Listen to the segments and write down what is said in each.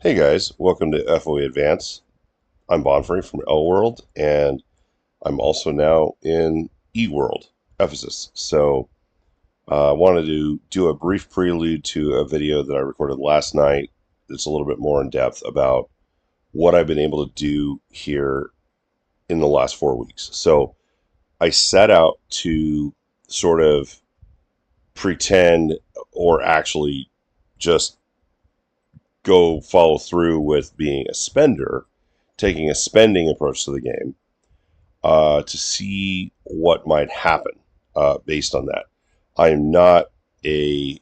Hey guys, welcome to FOE Advance. I'm Bonfrey from L World, and I'm also now in E World, Ephesus. I wanted to do a brief prelude to a video that I recorded last night that's a little bit more in depth about what I've been able to do here in the last 4 weeks. So, I set out to sort of pretend or actually just go follow through with being a spender, taking a spending approach to the game to see what might happen based on that. I am not a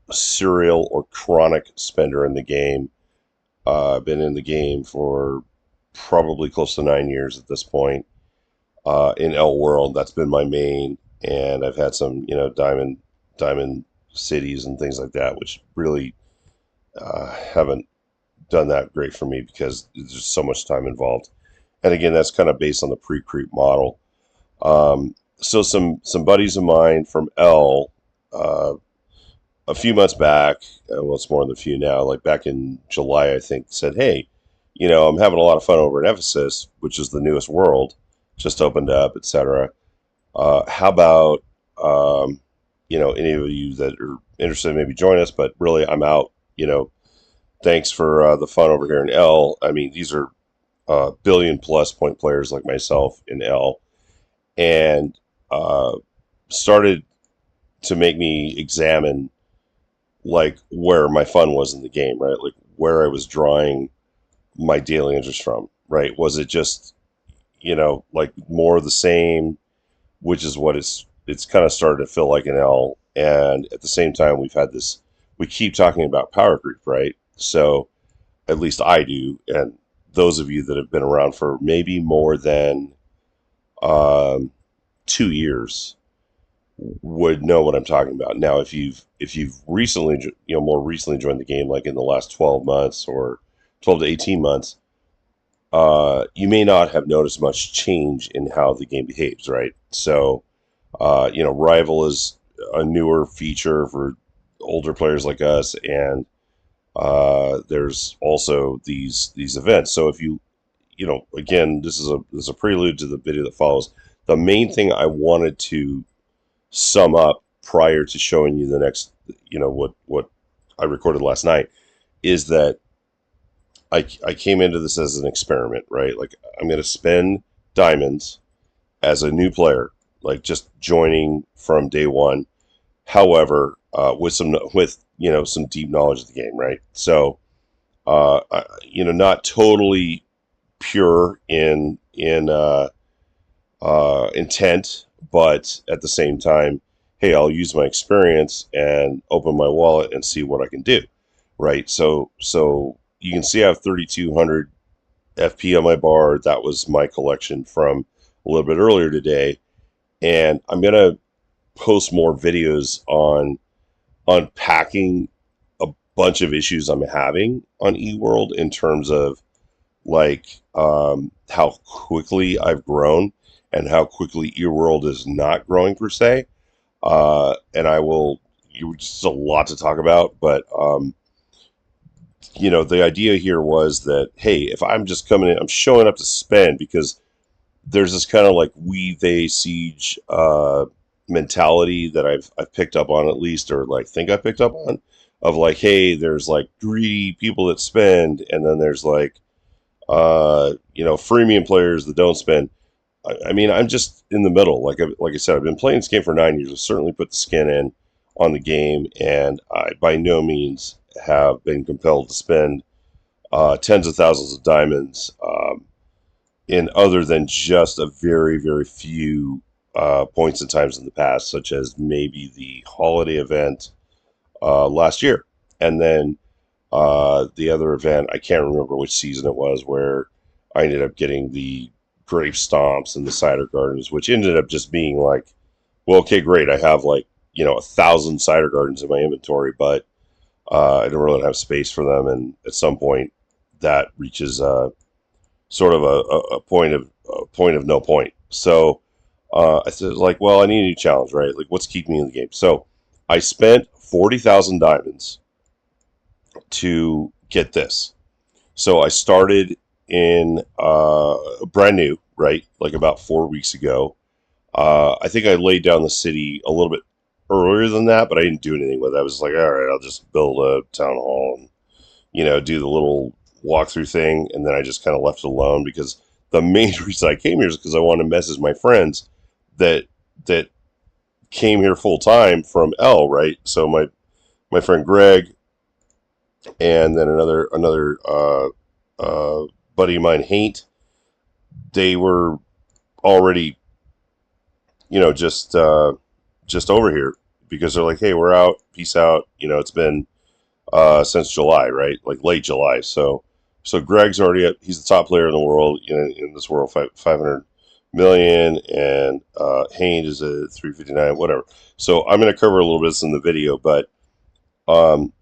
serial or chronic spender in the game. I've been in the game for probably close to 9 years at this point. In L World, that's been my main, and I've had some, diamond cities and things like that, which really haven't done that great for me because there's just so much time involved. And again, that's kind of based on the pre-creep model. So some buddies of mine from L, uh, a few months back, well, it's more than a few now, like back in July, I think, said, "Hey, I'm having a lot of fun over in Ephesus, which is the newest world, just opened up, etc. How about any of you that are interested, maybe join us? But really, I'm out. Thanks for the fun over here in L. I mean, these are billion plus point players like myself in L, and uh, started to make me examine like where my fun was in the game, right? Like where I was drawing my daily interest from, right? Was it just like more of the same, which is what it's kind of started to feel like in L, and at the same time we keep talking about power creep, right? So at least I do, and those of you that have been around for maybe more than um, 2 years would know what I'm talking about. Now, if you've recently, more recently joined the game, like in the last 12 months or 12 to 18 months, you may not have noticed much change in how the game behaves, right? So, Rival is a newer feature for older players like us, and there's also these events. So if again, this is a prelude to the video that follows. The main thing I wanted to sum up prior to showing you the next, what I recorded last night, is that I came into this as an experiment, right? Like I'm going to spend diamonds as a new player, like just joining from day one. However, with some deep knowledge of the game, right? So not totally pure in intent, but at the same time, hey, I'll use my experience and open my wallet and see what I can do, right? So you can see I have 3,200 FP on my bar. That was my collection from a little bit earlier today, and I'm gonna post more videos on unpacking a bunch of issues I'm having on eWorld in terms of like how quickly I've grown and how quickly eWorld is not growing per se. And I will, just a lot to talk about, but the idea here was that hey, if I'm just coming in, I'm showing up to spend because there's this kind of like we they siege mentality that I've picked up on at least, or like think I picked up on, of like, hey, there's like greedy people that spend, and then there's like freemium players that don't spend. I mean, I'm just in the middle. Like I said, I've been playing this game for 9 years. I've certainly put the skin in on the game, and I by no means have been compelled to spend tens of thousands of diamonds in other than just a very, very few points and times in the past, such as maybe the holiday event last year. And then the other event, I can't remember which season it was, where I ended up getting the grape stomps and the cider gardens, which ended up just being like, well, okay, great. I have like, 1,000 cider gardens in my inventory, but I don't really have space for them. And at some point, that reaches sort of a point of no point. So I said, like, well, I need a new challenge, right? Like, what's keeping me in the game? So I spent 40,000 diamonds to get this. So I started in brand new, right? Like about 4 weeks ago. I think I laid down the city a little bit earlier than that, but I didn't do anything with it. I was like, all right, I'll just build a town hall and, do the little walkthrough thing. And then I just kind of left it alone because the main reason I came here is because I wanted to message my friends that, that came here full time from L, right? So my friend Greg and then another buddy of mine, Haint, they were already, just over here because they're like, hey, we're out, peace out. It's been since July, right? Like late July. So Greg's already up. He's the top player in the world in this world, 500 million, and Haint is a 359, whatever. So I'm going to cover a little bit of this in the video, but um,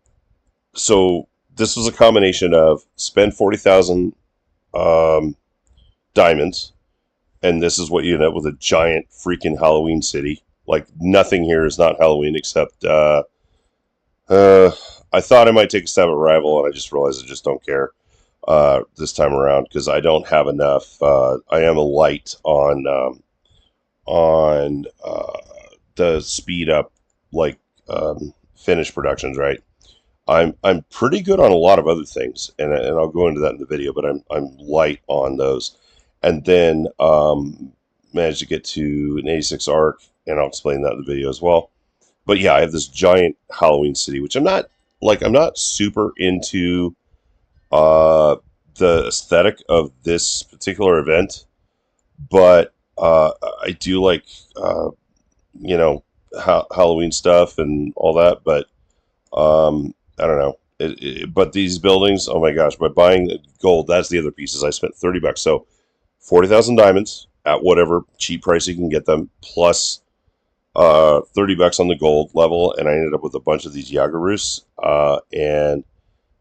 so this was a combination of spend 40,000 um, diamonds, and this is what you end up with, a giant freaking Halloween city. Like nothing here is not Halloween except uh, I thought I might take a stab at Rival, and I just realized I just don't care this time around because I don't have enough. I am a light on the speed up like finished productions, right? I'm pretty good on a lot of other things, and I'll go into that in the video. But I'm light on those, and then managed to get to an 86 arc, and I'll explain that in the video as well. But yeah, I have this giant Halloween city, which I'm not super into uh, the aesthetic of this particular event, but I do like uh, you know Halloween stuff and all that. But I don't know. But these buildings, oh my gosh! By buying gold, that's the other pieces. I spent $30, so 40,000 diamonds at whatever cheap price you can get them, plus $30 on the gold level, and I ended up with a bunch of these Yagarus and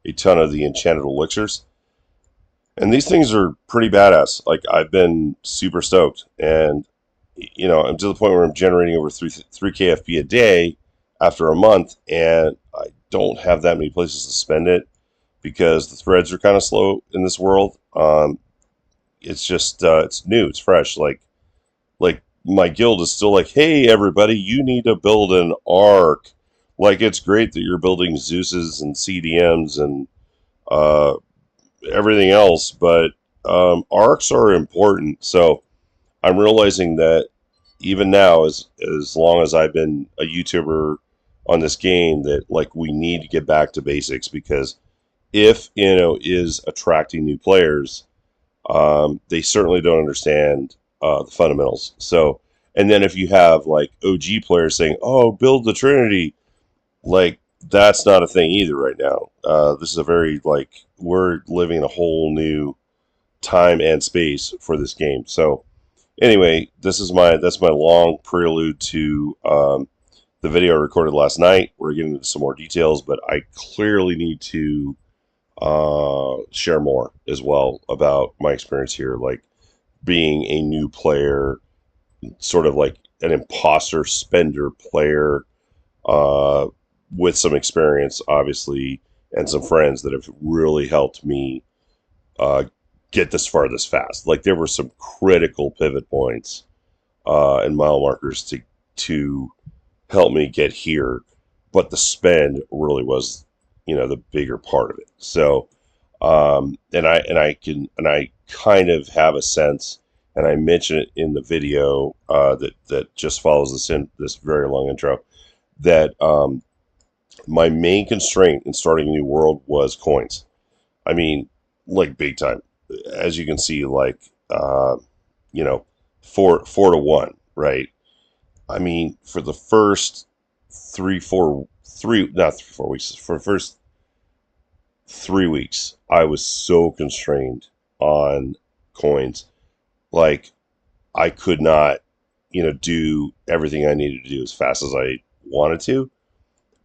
a ton of the enchanted elixirs. And these things are pretty badass. Like I've been super stoked, and I'm to the point where I'm generating over three KFP a day after a month, and I don't have that many places to spend it because the threads are kind of slow in this world. It's just it's new, it's fresh. Like my guild is still like, hey everybody, you need to build an arc. Like it's great that you're building Zeus's and CDMs and uh, everything else, but arcs are important. So I'm realizing that even now, as long as I've been a YouTuber on this game, that like we need to get back to basics because if is attracting new players, they certainly don't understand the fundamentals. So, and then if you have like OG players saying, "Oh, build the Trinity," like that's not a thing either right now. This is a very like we're living in a whole new time and space for this game. So, anyway, that's my long prelude to the video I recorded last night. We're getting into some more details, but I clearly need to share more as well about my experience here, like being a new player, sort of like an imposter spender player, uh, with some experience, obviously, and some friends that have really helped me uh, get this far this fast. Like there were some critical pivot points and mile markers to help me get here, but the spend really was, the bigger part of it. So, and I kind of have a sense, and I mention it in the video that just follows this very long intro, that my main constraint in starting a new world was coins. I mean, like big time, as you can see, like you know, 4 to 1, right? I mean, for the first not 3 4 weeks, for the first 3 weeks, I was so constrained on coins. Like, I could not, do everything I needed to do as fast as I wanted to.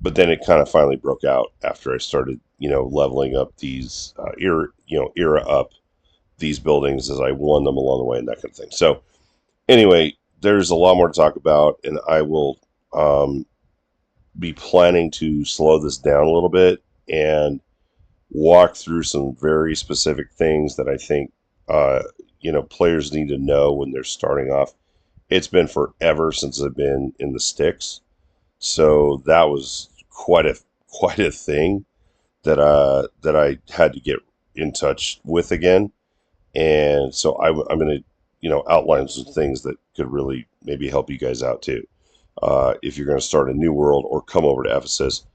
But then it kind of finally broke out after I started, leveling up these era up these buildings as I won them along the way and that kind of thing. So anyway, there's a lot more to talk about, and I will be planning to slow this down a little bit and walk through some very specific things that I think players need to know when they're starting off. It's been forever since I've been in the sticks, so that was quite a thing that I had to get in touch with again. And so I'm going to outline some things that could really maybe help you guys out too, if you're going to start a new world or come over to Ephesus.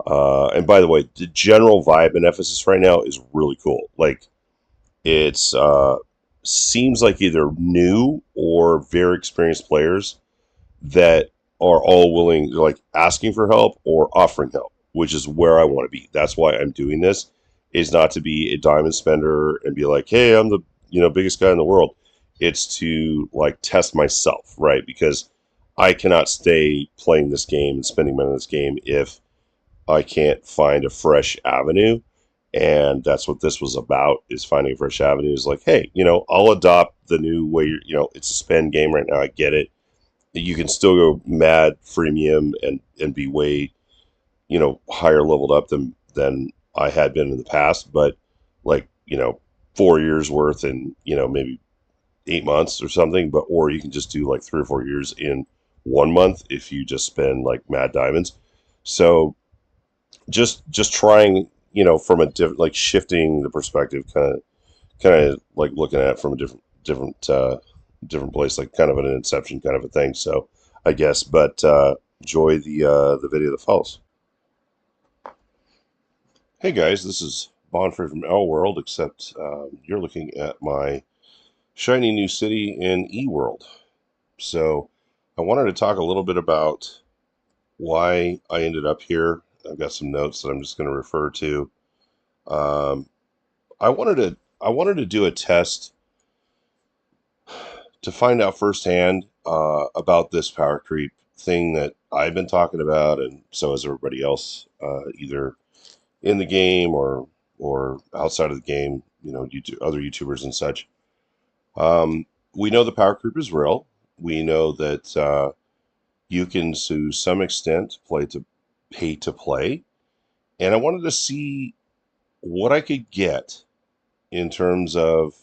And by the way, the general vibe in Ephesus right now is really cool. Like, it's seems like either new or very experienced players that are all willing, like asking for help or offering help, which is where I want to be. That's why I'm doing this, is not to be a diamond spender and be like, hey, I'm the biggest guy in the world. It's to like test myself, right? Because I cannot stay playing this game and spending money on this game if I can't find a fresh avenue. And that's what this was about, is finding a fresh avenue. Is like, hey, I'll adopt the new way. It's a spend game right now. I get it. You can still go mad freemium and be way higher leveled up than I had been in the past, but like 4 years worth in maybe 8 months or something. But or you can just do like 3 or 4 years in 1 month if you just spend like mad diamonds. So just trying from a different, like shifting the perspective, kind of like looking at it from a different place, like kind of an inception kind of a thing. So I guess, but enjoy the video that follows. Hey guys, this is Bonfrey from L World, except you're looking at my shiny new city in E World. So I wanted to talk a little bit about why I ended up here. I've got some notes that I'm just going to refer to. Um, I wanted to do a test to find out firsthand about this power creep thing that I've been talking about, and so has everybody else, either in the game or outside of the game. Other YouTubers and such. We know the power creep is real. We know that you can, to some extent, pay to play, and I wanted to see what I could get in terms of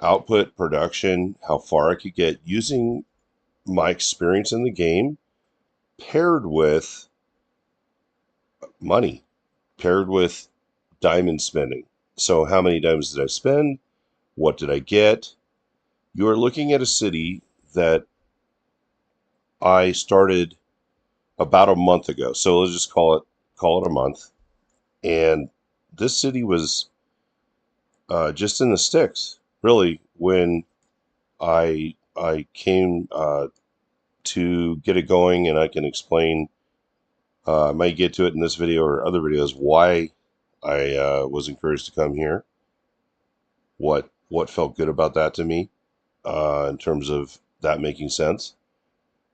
output, production, how far I could get using my experience in the game, paired with money, paired with diamond spending. So how many diamonds did I spend? What did I get? You are looking at a city that I started about a month ago. So let's just call it a month. And this city was just in the sticks, really, when I came to get it going, and I can explain. I might get to it in this video or other videos why I was encouraged to come here. What felt good about that to me, in terms of that making sense.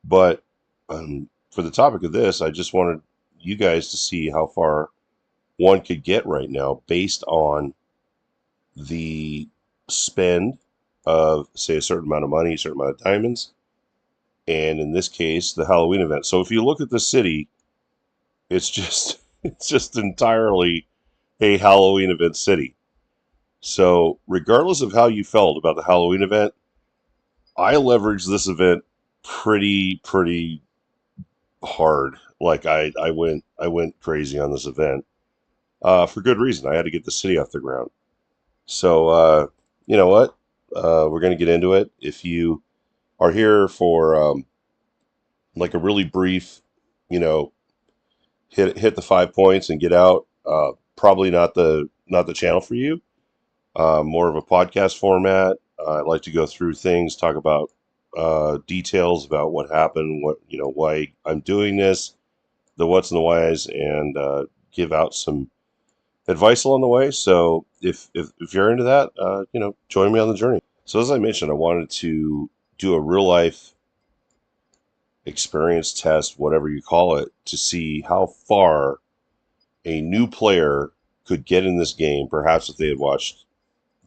But for the topic of this, I just wanted you guys to see how far one could get right now based on the spend of, say, a certain amount of money, a certain amount of diamonds, and in this case, the Halloween event. So if you look at the city, it's just it's just entirely a Halloween event city. So regardless of how you felt about the Halloween event, I leveraged this event pretty hard. Like I went crazy on this event, for good reason. I had to get the city off the ground. So you know what? We're gonna get into it. If you are here for like a really brief, you know, hit the 5 points and get out, probably not the channel for you. More of a podcast format. I like to go through things, talk about details about what happened, why I'm doing this, the what's and the whys, and give out some advice along the way. So if you're into that, join me on the journey. So as I mentioned, I wanted to do a real life experience test, whatever you call it, to see how far a new player could get in this game. Perhaps if they had watched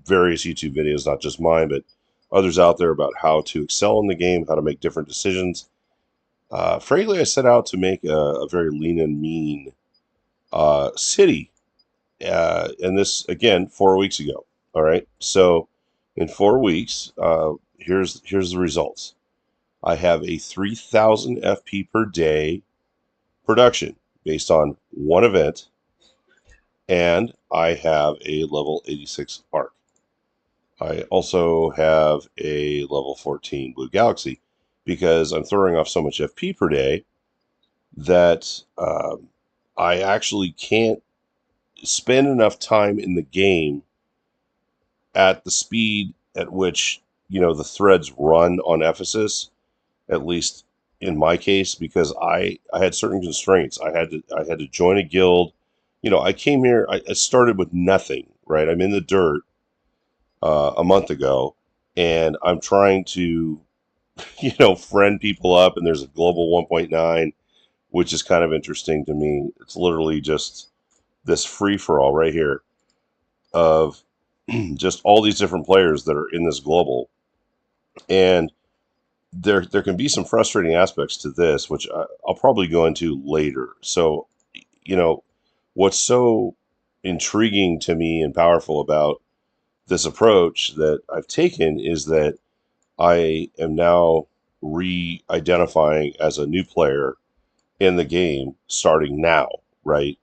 various YouTube videos, not just mine, but others out there, about how to excel in the game, how to make different decisions. Frankly, I set out to make a very lean and mean city, And this again 4 weeks ago. All right, so in 4 weeks, here's the results. I have a 3,000 FP per day production based on one event, and I have a level 86 arc. I also have a level 14 Blue Galaxy because I'm throwing off so much FP per day that I actually can't spend enough time in the game at the speed at which the threads run on Ephesus, at least in my case, because I had certain constraints. I had to join a guild. I came here. I started with nothing. Right, I'm in the dirt a month ago, and I'm trying to friend people up. And there's a global 1.9, which is kind of interesting to me. It's literally just this free for all right here of just all these different players that are in this global, and there can be some frustrating aspects to this, which I'll probably go into later. So, you know, what's so intriguing to me and powerful about this approach that I've taken is that I am now re-identifying as a new player in the game starting now, right?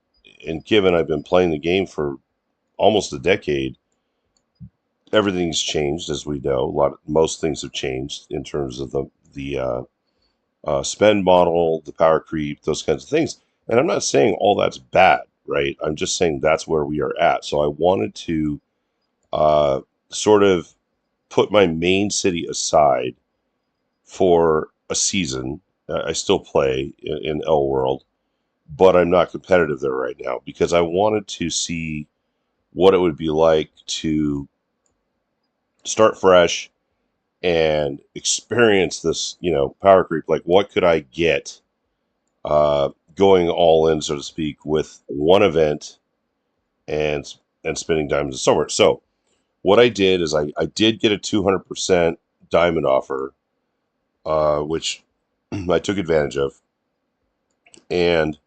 And given I've been playing the game for almost a decade, everything's changed, as we know. Most things have changed in terms of the spend model, the power creep, those kinds of things. And I'm not saying all that's bad, right? I'm just saying that's where we are at. So I wanted to uh, sort of put my main city aside for a season. I still play in L World, but I'm not competitive there right now because I wanted to see what it would be like to start fresh and experience this, power creep. Like, what could I get going all in, so to speak, with one event and spending diamonds and silver. So what I did is I did get a 200% diamond offer, which I took advantage of, and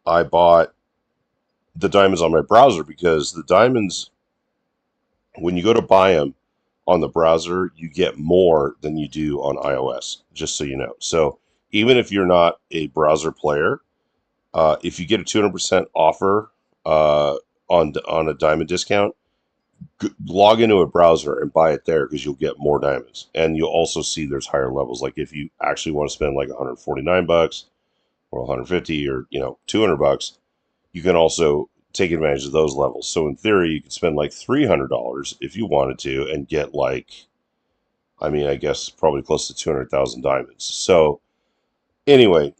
I bought the diamonds on my browser because the diamonds, when you go to buy them on the browser, you get more than you do on iOS, just so you know. So even if you're not a browser player, if you get a 200% offer on a diamond discount, log into a browser and buy it there because you'll get more diamonds, and you'll also see there's higher levels. Like if you actually want to spend like 149 bucks or 150 or 200 bucks, you can also take advantage of those levels. So in theory, you could spend like $300 if you wanted to and get like, I mean, I guess probably close to 200,000 diamonds. So anyway,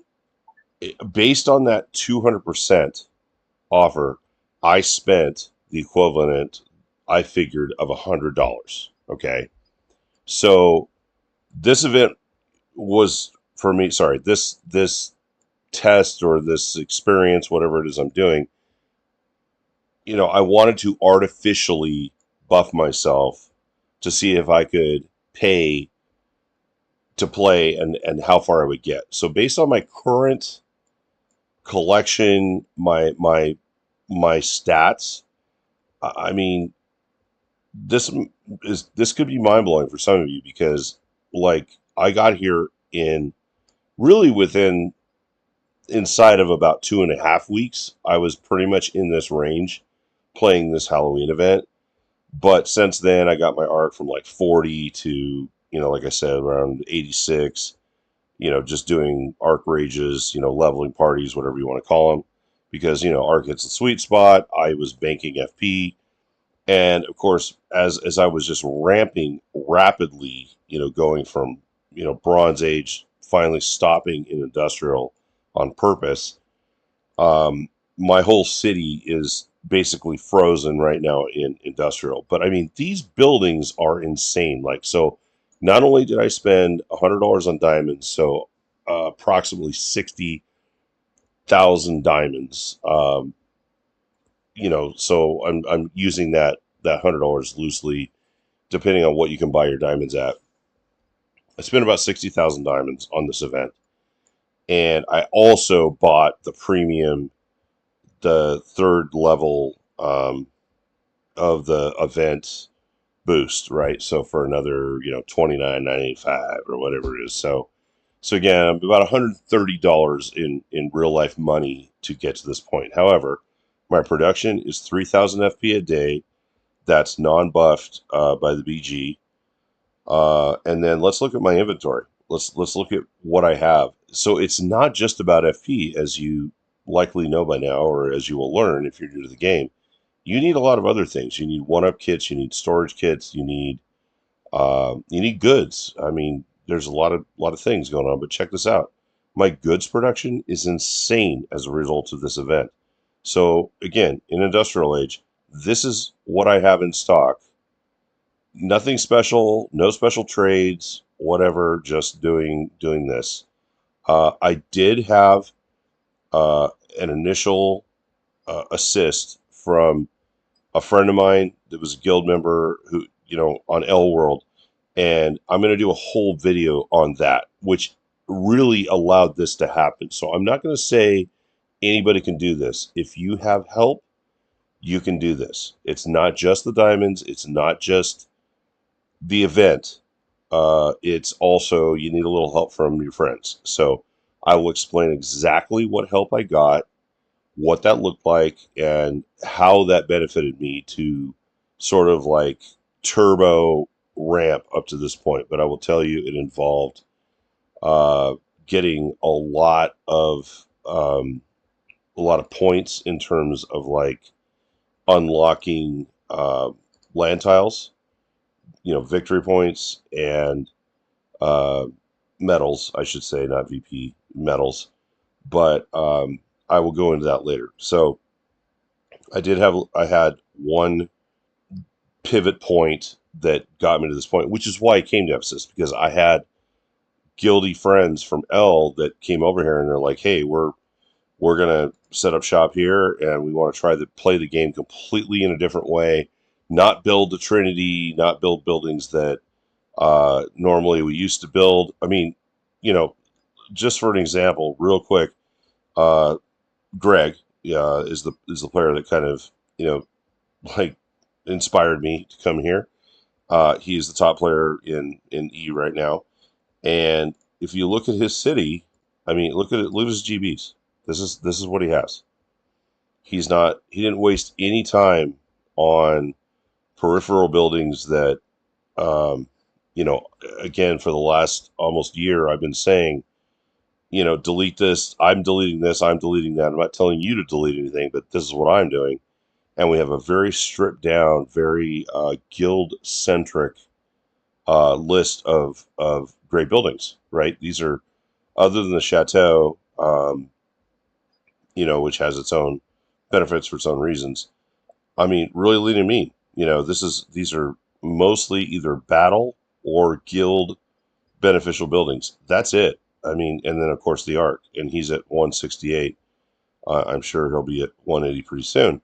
based on that 200% offer, I spent the equivalent, I figured, of $100. Okay. So this event was for me, sorry, this test or this experience, whatever it is I'm doing, I wanted to artificially buff myself to see if I could pay to play and how far I would get. So based on my current collection, my stats, I mean, this this could be mind blowing for some of you because like I got here in really within inside of about 2.5 weeks. I was pretty much in this range playing this Halloween event. But since then, I got my arc from like 40 to, like I said, around 86, just doing arc rages, leveling parties, whatever you want to call them, because, arc hits the sweet spot. I was banking FP. And of course, as I was just ramping rapidly, going from, Bronze Age, finally stopping in Industrial on purpose, my whole city is basically frozen right now in Industrial. But I mean, these buildings are insane. Like, so not only did I spend $100 on diamonds, so approximately 60,000 diamonds, so I'm using that $100 loosely, depending on what you can buy your diamonds at. I spent about 60,000 diamonds on this event, and I also bought the premium, the third level um, of the event boost, right? So for another, 29.95 or whatever it is. So again, about $130 in real life money to get to this point. However, my production is 3,000 FP a day. That's non-buffed by the BG. And then let's look at my inventory. Let's look at what I have. So it's not just about FP, as you likely know by now, or as you will learn if you're new to the game. You need a lot of other things. You need one-up kits. You need storage kits. You need goods. I mean, there's a lot of things going on. But check this out. My goods production is insane as a result of this event. So again, in Industrial Age, this is what I have in stock. Nothing special, no special trades, whatever. Just doing this. I did have uh, an initial assist from a friend of mine that was a guild member who, on L World, and I'm going to do a whole video on that, which really allowed this to happen. So I'm not going to say anybody can do this. If you have help, you can do this. It's not just the diamonds. It's not just the event. It's also, you need a little help from your friends. So I will explain exactly what help I got, what that looked like, and how that benefited me to sort of like turbo ramp up to this point. But I will tell you, it involved uh, getting a lot of points in terms of like unlocking land tiles, victory points, and uh, medals, I should say, not VP medals. But I will go into that later. So I had one pivot point that got me to this point, which is why I came to Ephesus, because I had guildy friends from L that came over here and they're like, "Hey, we're gonna set up shop here, and we want to try to play the game completely in a different way, not build the Trinity, not build buildings that normally we used to build." I mean, you know, just for an example, real quick, uh, Greg is the player that kind of like inspired me to come here. He's the top player in E right now, and if you look at his city, I mean, look at it. Look at his GBs. This is what he has. He didn't waste any time on peripheral buildings that um, you know again, for the last almost year I've been saying, delete this, I'm deleting this, I'm deleting that. I'm not telling you to delete anything, but this is what I'm doing. And we have a very stripped down, very guild centric list of great buildings, right? These are, other than the chateau, which has its own benefits for its own reasons. I mean, really lean and mean. These are mostly either battle or guild beneficial buildings. That's it. I mean, and then of course the Ark, and he's at 168. I'm sure he'll be at 180 pretty soon.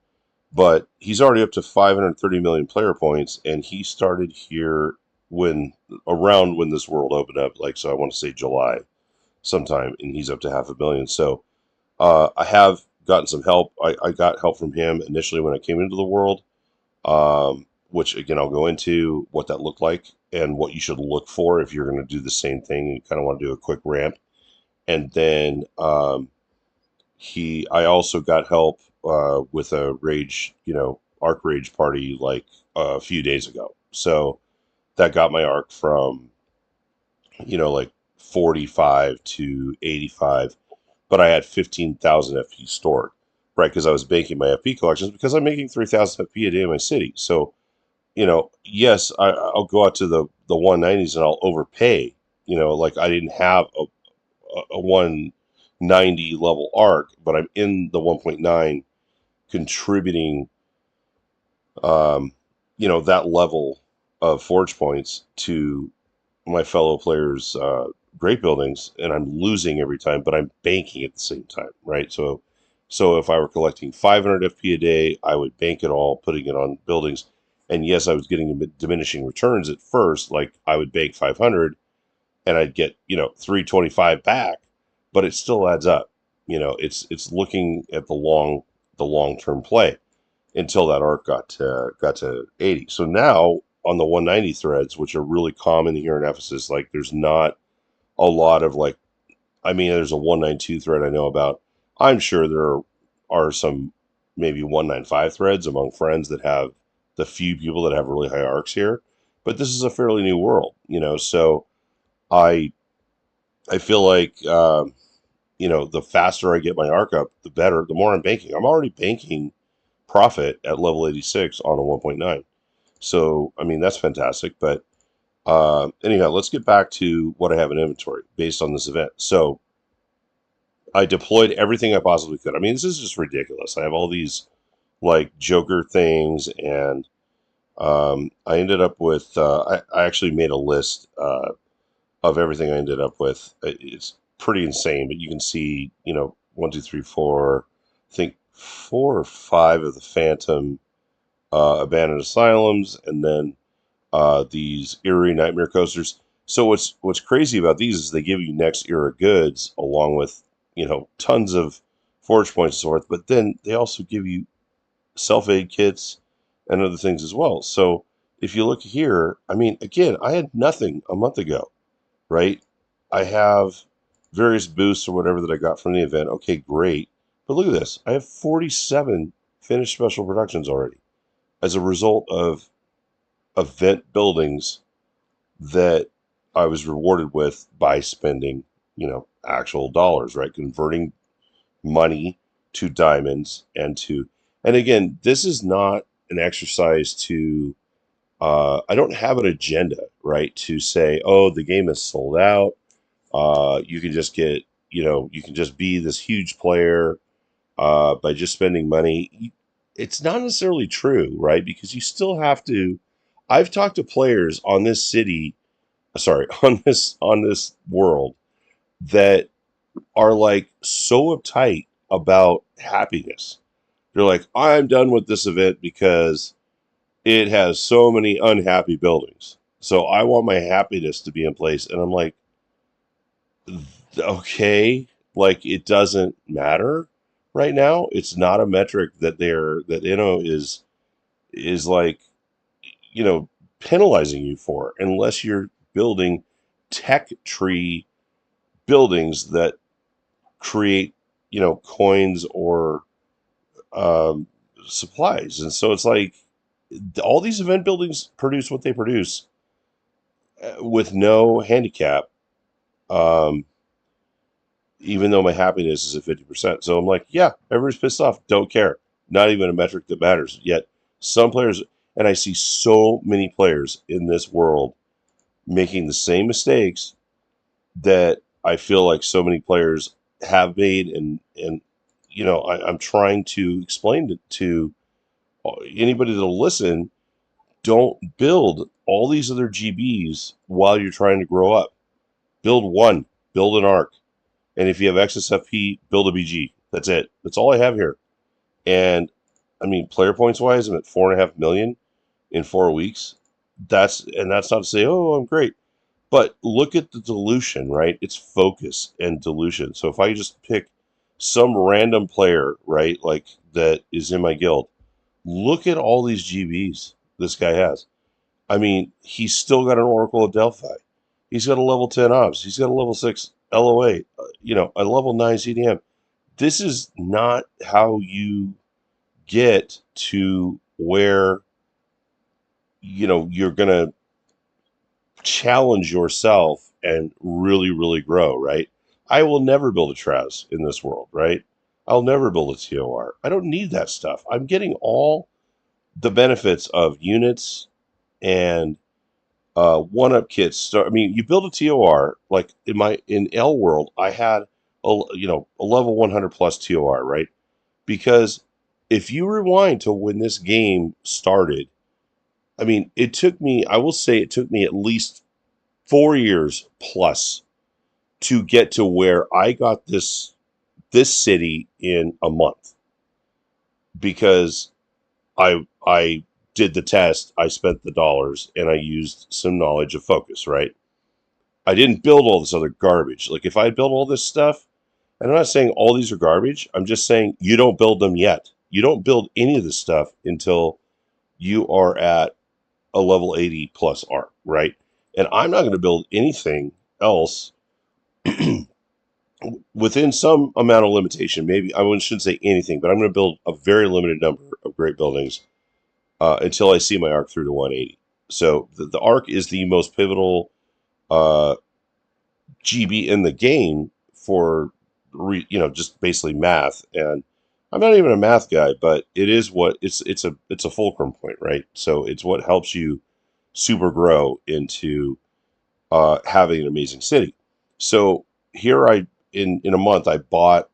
But he's already up to 530 million player points, and he started here when this world opened up. Like, so I want to say July sometime, and he's up to 500 million. So I have gotten some help. I got help from him initially when I came into the world, which again I'll go into what that looked like and what you should look for if you're going to do the same thing. You kind of want to do a quick ramp, and then I also got help with a rage, arc rage party like a few days ago. So that got my arc from like 45 to 85, but I had 15,000 FP stored, right? Because I was banking my FP collections because I'm making 3,000 FP a day in my city. So yes, I'll go out to the 190s and I'll overpay. Like I didn't have a 190 level arc, but I'm in the 1.9 contributing, um, that level of forge points to my fellow players' great buildings, and I'm losing every time, but I'm banking at the same time, right? So if I were collecting 500 FP a day, I would bank it all, putting it on buildings. And yes, I was getting diminishing returns at first. Like I would bank 500, and I'd get 325 back, but it still adds up. It's looking at the long term play. until that arc got to 80. So now on the 190 threads, which are really common here in Ephesus, like there's not a lot of like, I mean, there's a 192 thread I know about. I'm sure there are some maybe 195 threads among friends that have the few people that have really high arcs here, but this is a fairly new world, So I I feel like the faster I get my arc up, the better. The more I'm banking, I'm already banking profit at level 86 on a 1.9. So I mean that's fantastic. But anyhow, let's get back to what I have in inventory based on this event. So I deployed everything I possibly could. I mean, this is just ridiculous. I have all these like Joker things, and I ended up with. I actually made a list of everything I ended up with. It's pretty insane, but you can see, one, two, three, four. I think 4 or 5 of the Phantom abandoned asylums, and then these eerie nightmare coasters. So what's crazy about these is they give you next era goods along with tons of forge points and so forth, but then they also give you self aid kits and other things as well. So if you look here, I mean, again, I had nothing a month ago, right? I have various boosts or whatever that I got from the event. Okay, great. But look at this. I have 47 finished special productions already as a result of event buildings that I was rewarded with by spending, actual dollars, right? Converting money to diamonds and again, this is not an exercise to, I don't have an agenda, right? To say, oh, the game is sold out. You can just get, you can just be this huge player by just spending money. It's not necessarily true, right? Because you still have to. I've talked to players on this city, sorry, on this world that are like so uptight about happiness. They're like, I'm done with this event because it has so many unhappy buildings. So I want my happiness to be in place. And I'm like, okay, like it doesn't matter right now. It's not a metric that is like, you know, penalizing you for unless you're building tech tree buildings that create, coins or um, supplies. And so it's like all these event buildings produce what they produce with no handicap. Um, Even though my happiness is at 50%. So I'm like, yeah, everybody's pissed off. Don't care. Not even a metric that matters. Yet some players, and I see so many players in this world making the same mistakes that I feel like so many players have made. And I'm trying to explain to anybody that'll listen, don't build all these other GBs while you're trying to grow up. Build one, build an arc. And if you have excess FP, build a BG. That's it. That's all I have here. And I mean, player points wise, I'm at 4.5 million in 4 weeks. That's not to say, oh, I'm great. But look at the dilution, right? It's focus and dilution. So if I just pick some random player, right, like that is in my guild, look at all these GBs this guy has. I mean, he's still got an Oracle of Delphi. He's got a level 10 ops. He's got a level 6 LOA, a level 9 CDM. This is not how you get to where, you're going to challenge yourself and really, really grow, right? I will never build a Traz in this world, right? I'll never build a TOR. I don't need that stuff. I'm getting all the benefits of units and one-up kits. I mean, you build a TOR like in L World. I had a level 100 plus TOR, right? Because if you rewind to when this game started, I mean, I will say it took me at least 4 years plus to get to where I got this city in a month because I did the test, I spent the dollars, and I used some knowledge of focus, right? I didn't build all this other garbage. Like if I built all this stuff, and I'm not saying all these are garbage, I'm just saying you don't build them yet. You don't build any of this stuff until you are at a level 80 plus arc, right? And I'm not going to build anything else within some amount of limitation. Maybe I shouldn't say anything, but I'm going to build a very limited number of great buildings until I see my arc through to 180. So the arc is the most pivotal uh, GB in the game for just basically math. And I'm not even a math guy, but it is what it's a fulcrum point, right? So it's what helps you super grow into having an amazing city. So here in a month I bought,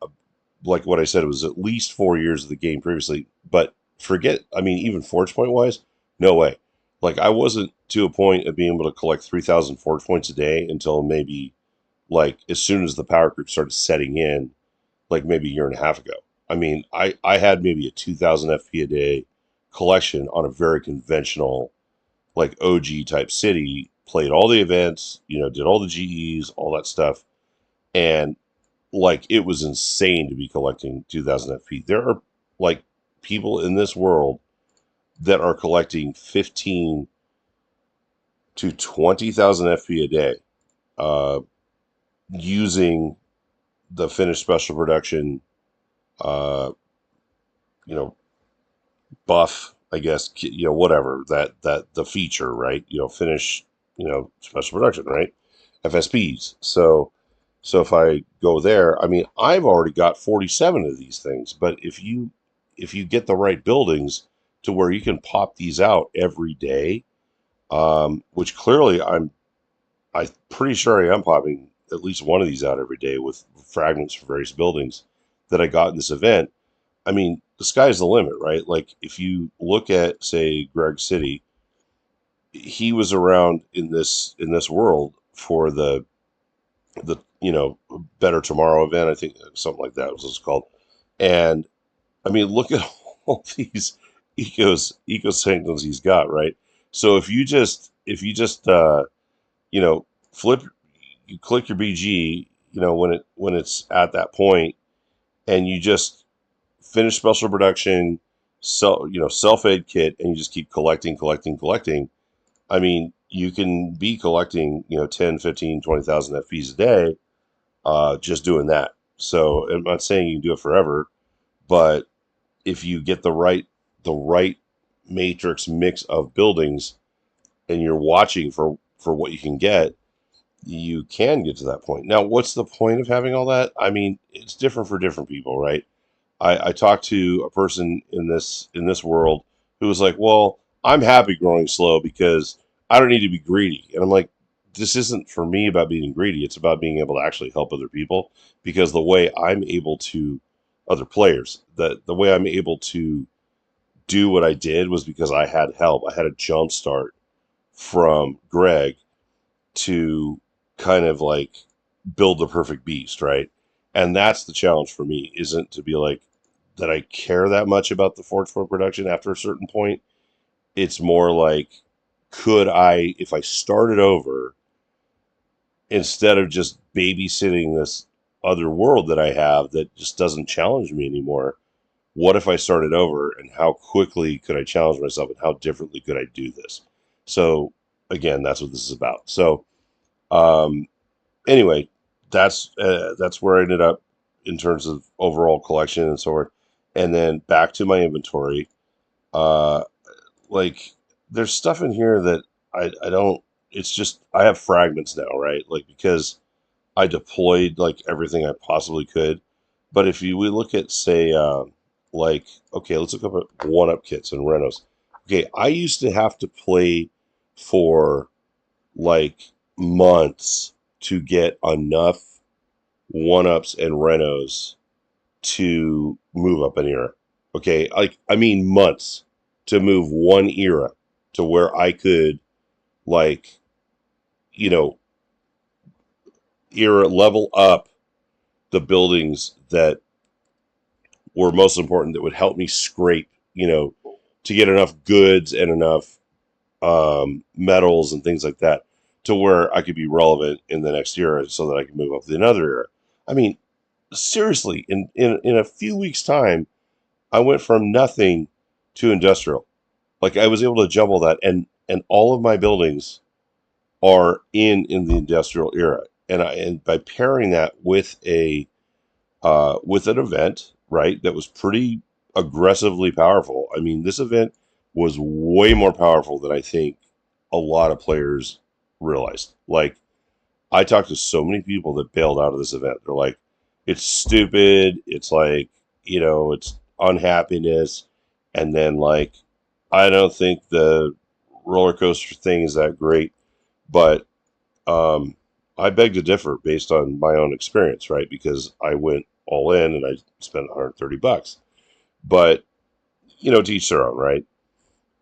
like what I said, it was at least 4 years of the game previously. But forget, I mean, even forge point wise, no way. Like I wasn't to a point of being able to collect 3,000 forge points a day until maybe like as soon as the power group started setting in, like maybe a year and a half ago. I mean, I had maybe a 2,000 FP a day collection on a very conventional, like OG type city, played all the events, did all the GEs, all that stuff. And like it was insane to be collecting 2,000 FP. There are like people in this world that are collecting 15 to 20,000 FP a day uh, using the finished special production, uh, you know, buff, I guess, whatever that the feature, right? Finish, special production, right? FSPs. So if I go there, I mean, I've already got 47 of these things, but if you get the right buildings to where you can pop these out every day, which clearly I'm pretty sure I am popping at least one of these out every day with fragments for various buildings that I got in this event. I mean, the sky's the limit, right? Like if you look at, say, Greg City, he was around in this world for the Better Tomorrow event. I think something like that was what it's called. And I mean, look at all these eco sanctums he's got, right? So if you just you know flip, you click your BG, when it's at that point, and you just finish special production, self aid kit, and you just keep collecting. I mean, you can be collecting 10, 15, 20,000 FPs a day just doing that. So I'm not saying you can do it forever, but if you get the right matrix mix of buildings and you're watching for what you can get, you can get to that point. Now, what's the point of having all that? I mean, it's different for different people, right? I talked to a person in this world who was like, "Well, I'm happy growing slow because I don't need to be greedy." And I'm like, "This isn't for me about being greedy. It's about being able to actually help other people because the way I'm able to other players, the way I'm able to do what I did was because I had help. I had a jump start from Greg to kind of like build the perfect beast, right? And that's the challenge for me, isn't to be like that I care that much about the Forge Pro production after a certain point. It's more like, could I, if I started over, instead of just babysitting this other world that I have that just doesn't challenge me anymore, what if I started over and how quickly could I challenge myself and how differently could I do this? So again, that's what this is about. So um, anyway, that's where I ended up in terms of overall collection and so forth. And then back to my inventory. Uh, like there's stuff in here that I don't. It's just I have fragments now, right? Like because I deployed like everything I possibly could. But if we look at say like okay, let's look up at one up kits and renos. Okay, I used to have to play for like months to get enough one ups and renos to move up an era. Okay, like I mean months to move one era to where I could like you know era level up the buildings that were most important that would help me scrape to get enough goods and enough metals and things like that to where I could be relevant in the next era so that I can move up to another era. I mean, seriously, in a few weeks' time, I went from nothing to industrial. Like I was able to jumble that, and all of my buildings are in the industrial era. And by pairing that with an event, right, that was pretty aggressively powerful. I mean, this event was way more powerful than I think a lot of players realized. Like, I talked to so many people that bailed out of this event. They're like, it's stupid. It's like, it's unhappiness. And then, like, I don't think the roller coaster thing is that great. But um, I beg to differ based on my own experience, right? Because I went all in and I spent $130. But, to each their own, right?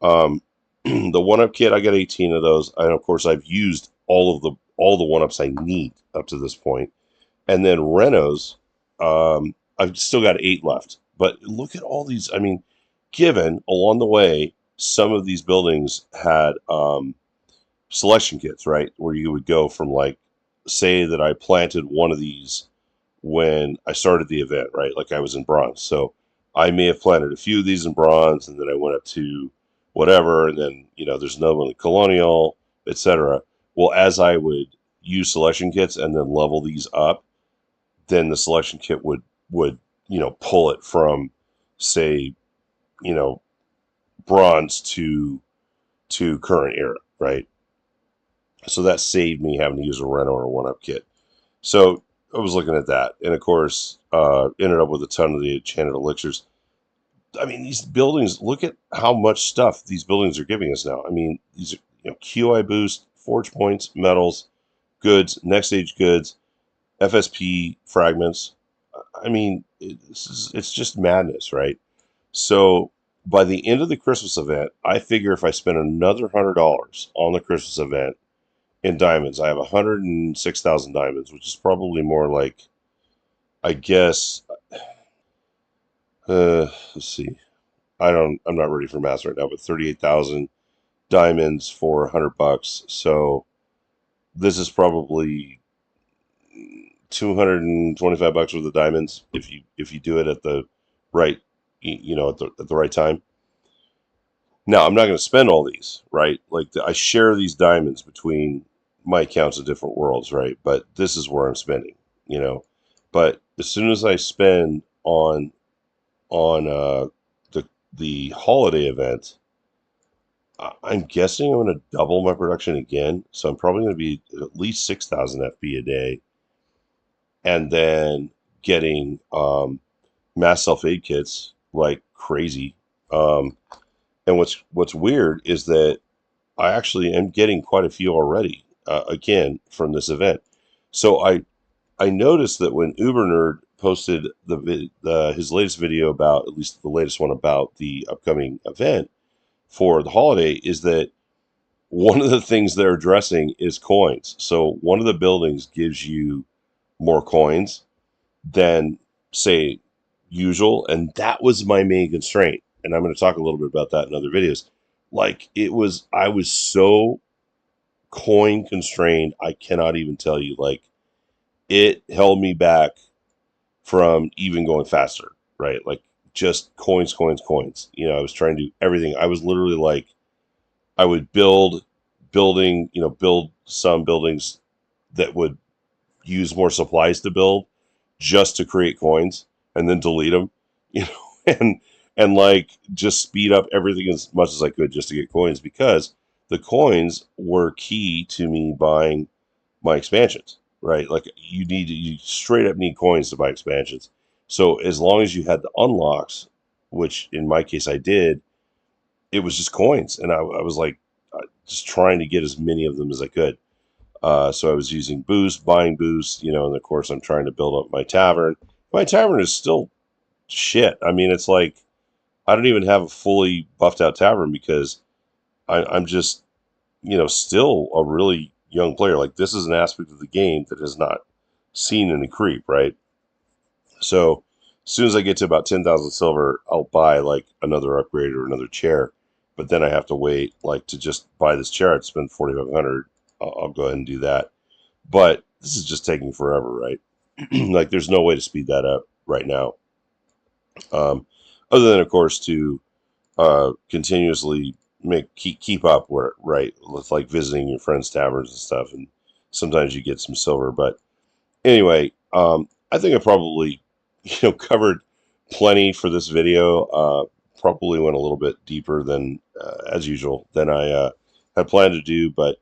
The one up kit, I got 18 of those. And of course, I've used all the one ups I need up to this point. And then Renos, I've still got 8 left. But look at all these. I mean, given along the way, some of these buildings had selection kits, right? Where you would go from, like, say that I planted one of these when I started the event, right? Like I was in bronze. So I may have planted a few of these in bronze, and then I went up to whatever, and then, there's another one in colonial, etc. Well, as I would use selection kits and then level these up, then the selection kit would pull it from, say, you know bronze to current era, right? So that saved me having to use a Reno or a one up kit. So I was looking at that, and of course, ended up with a ton of the enchanted elixirs. I mean, these buildings. Look at how much stuff these buildings are giving us now. I mean, these are, QI boost, forge points, metals, goods, next stage goods, FSP fragments. I mean, it's just madness, right? So by the end of the Christmas event, I figure if I spend another $100 on the Christmas event in diamonds, I have 106,000 diamonds, which is probably more like, I guess, let's see. I'm not ready for math right now, but 38,000 diamonds for $100. So this is probably $225 worth of diamonds if you do it at the right, at the right time. Now, I'm not going to spend all these, right? Like, I share these diamonds between my accounts of different worlds, right? But this is where I'm spending, you know. But as soon as I spend on the holiday event, I'm guessing I'm going to double my production again. So I'm probably going to be at least 6,000 FB a day, and then getting mass self aid kits like crazy. Um, and what's weird is that I actually am getting quite a few already, again, from this event. So I noticed that when Uber Nerd posted his latest video about, at least the latest one about the upcoming event for the holiday, is that one of the things they're addressing is coins. So one of the buildings gives you more coins than, say, usual, and that was my main constraint. And I'm going to talk a little bit about that in other videos. Like, I was so coin constrained, I cannot even tell you. Like, it held me back from even going faster, right? Like, just coins, coins, coins. I was trying to do everything. I was literally like, I would build some buildings that would use more supplies to build just to create coins, and then delete them, you know, and like just speed up everything as much as I could just to get coins, because the coins were key to me buying my expansions, right? Like, you straight up need coins to buy expansions. So as long as you had the unlocks, which in my case I did, it was just coins, and I was like, just trying to get as many of them as I could. So I was using boost, buying boost, and of course I'm trying to build up my tavern. My tavern is still shit. I mean, it's like, I don't even have a fully buffed out tavern because I'm just, still a really young player. Like, this is an aspect of the game that has not seen any creep, right? So as soon as I get to about 10,000 silver, I'll buy like another upgrade or another chair. But then I have to wait, like, to just buy this chair. I'd spend 4,500. I'll go ahead and do that. But this is just taking forever, right? Like, there's no way to speed that up right now. Um, other than of course to continuously keep up where right with like visiting your friends' taverns and stuff, and sometimes you get some silver. But anyway, I think I probably covered plenty for this video. Probably went a little bit deeper than as usual than I had planned to do, but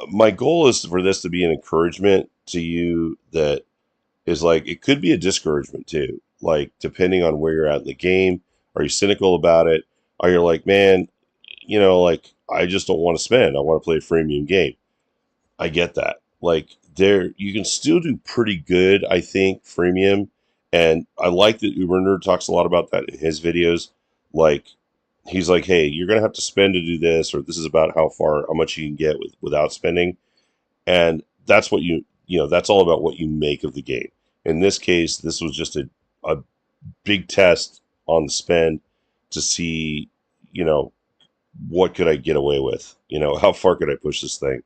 my goal is for this to be an encouragement to you that is like it could be a discouragement too. Like depending on where you're at in the game, are you cynical about it? Are you like, man, like I just don't want to spend. I want to play a freemium game. I get that. Like there, you can still do pretty good, I think, freemium. And I like that Uber Nerd talks a lot about that in his videos. Like he's like, hey, you're gonna have to spend to do this, or this is about how much you can get without spending. And that's what that's all about what you make of the game. In this case, this was just a big test on the spend to see, you know, what could I get away with? How far could I push this thing?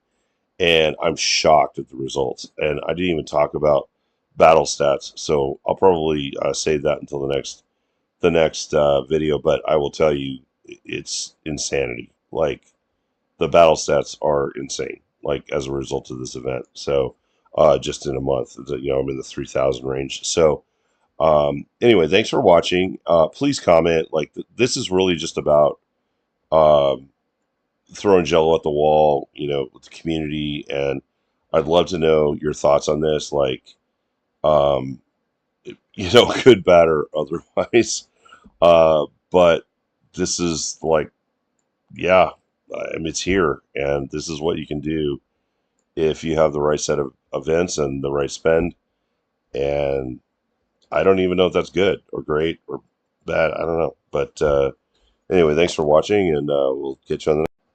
And I'm shocked at the results. And I didn't even talk about battle stats, so I'll probably save that until the next video. But I will tell you, it's insanity. Like the battle stats are insane. Like as a result of this event, so just in a month, I'm in the 3,000 range. So anyway, thanks for watching. Please comment. Like this is really just about um, throwing Jello at the wall, with the community, and I'd love to know your thoughts on this. Like, um, good, bad, or otherwise. But this is like, yeah, I mean, it's here, and this is what you can do if you have the right set of events and the right spend. And I don't even know if that's good or great or bad. I don't know. But anyway, thanks for watching, and we'll catch you on the